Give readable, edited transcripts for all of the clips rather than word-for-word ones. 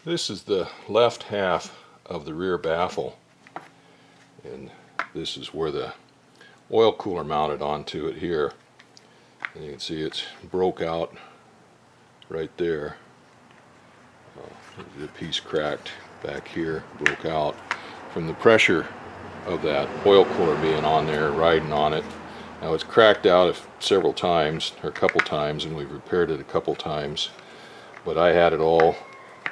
This is the left half of the rear baffle, and this is where the oil cooler mounted onto it here, and you can see it's broke out right there. The piece cracked back here, broke out from the pressure of that oil cooler being on there, riding on it. Now it's cracked out several times, or a couple times, and we've repaired it a couple times, but I had it all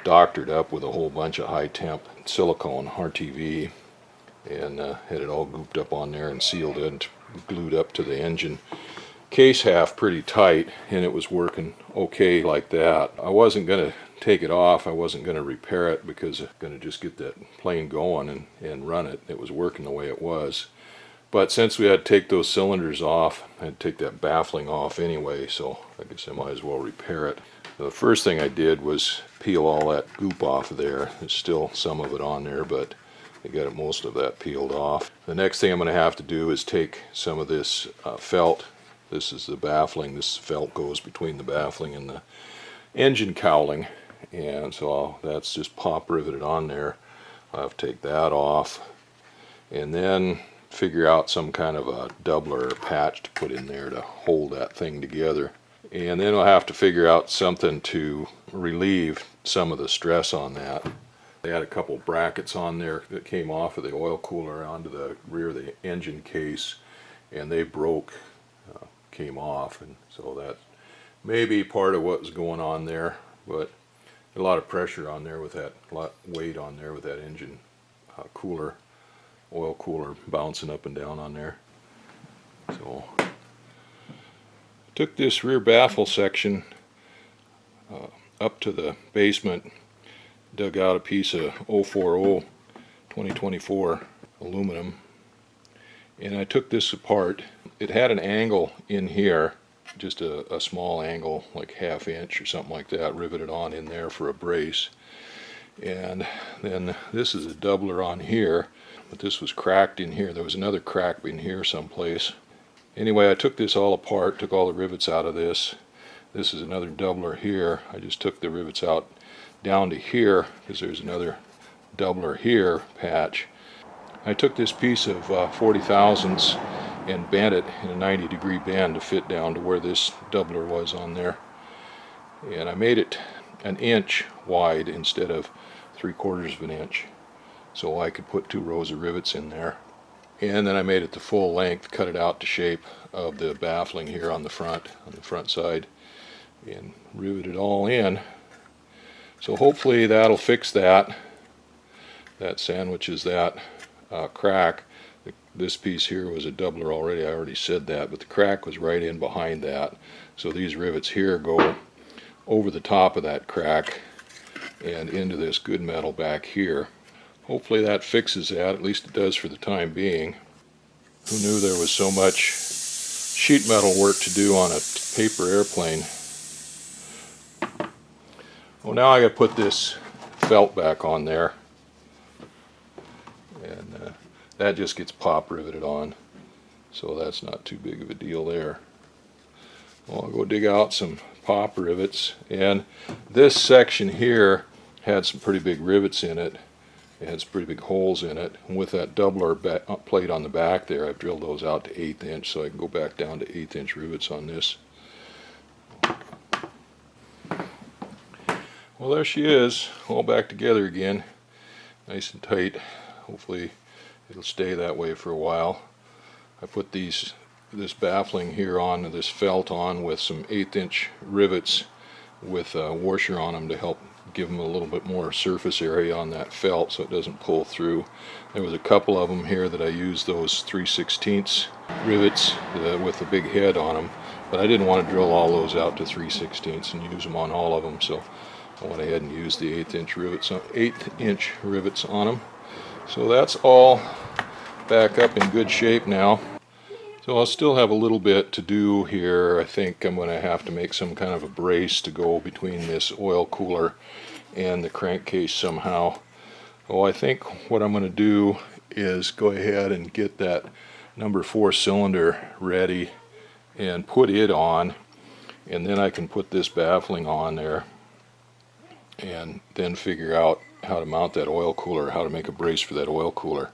doctored up with a whole bunch of high temp silicone RTV, and had it all gooped up on there and sealed it and glued up to the engine case half pretty tight, and it was working okay like that. I wasn't going to take it off, I wasn't going to repair it because I'm going to just get that plane going and run it. It was working the way it was. But since we had to take those cylinders off, I had to take that baffling off anyway, so I guess I might as well repair it. The first thing I did was peel all that goop off of there. There's still some of it on there, but I got most of that peeled off. The next thing I'm going to have to do is take some of this felt. This is the baffling. This felt goes between the baffling and the engine cowling, and so that's just pop riveted on there. I'll have to take that off and then figure out some kind of a doubler or patch to put in there to hold that thing together. And then I'll have to figure out something to relieve some of the stress on that. They had a couple brackets on there that came off of the oil cooler onto the rear of the engine case, and they broke, came off, and so that may be part of what was going on there. But a lot of pressure on there with that, a lot of weight on there with that engine cooler, oil cooler bouncing up and down on there. So took this rear baffle section up to the basement, dug out a piece of 040 2024 aluminum, and I took this apart. It had an angle in here, just a small angle, like ½ inch or something like that, riveted on in there for a brace. And then this is a doubler on here, but this was cracked in here. There was another crack in here someplace. Anyway, I took this all apart, took all the rivets out of this. This is another doubler here. I just took the rivets out down to here because there's another doubler here patch. I took this piece of 40 thousandths and bent it in a 90-degree bend to fit down to where this doubler was on there. And I made it an inch wide instead of 3/4 of an inch, so I could put 2 rows of rivets in there. And then I made it the full length, cut it out to shape of the baffling here on the front side, and riveted it all in. So hopefully that'll fix that. That sandwiches that crack. This piece here was a doubler already, I already said that, but the crack was right in behind that. So these rivets here go over the top of that crack and into this good metal back here. Hopefully that fixes that, at least it does for the time being. Who knew there was so much sheet metal work to do on a paper airplane? Well, now I got to put this felt back on there, and that just gets pop riveted on, so that's not too big of a deal there. Well, I'll go dig out some pop rivets, and this section here had some pretty big rivets in it. It had some pretty big holes in it, and with that doubler plate on the back there, I've drilled those out to 1/8 inch, so I can go back down to 1/8 inch rivets on this. Well, there she is, all back together again, nice and tight. Hopefully it'll stay that way for a while. I put this baffling here on, this felt on with some 1/8 inch rivets with a washer on them to help give them a little bit more surface area on that felt so it doesn't pull through. There was a couple of them here that I used those 3/16 rivets with the big head on them, but I didn't want to drill all those out to 3/16 and use them on all of them, so I went ahead and used the 1/8 inch rivets on them. So that's all back up in good shape now. So I'll still have a little bit to do here. I think I'm going to have to make some kind of a brace to go between this oil cooler and the crankcase somehow. Well, I think what I'm going to do is go ahead and get that number 4 cylinder ready and put it on, and then I can put this baffling on there and then figure out how to mount that oil cooler, how to make a brace for that oil cooler.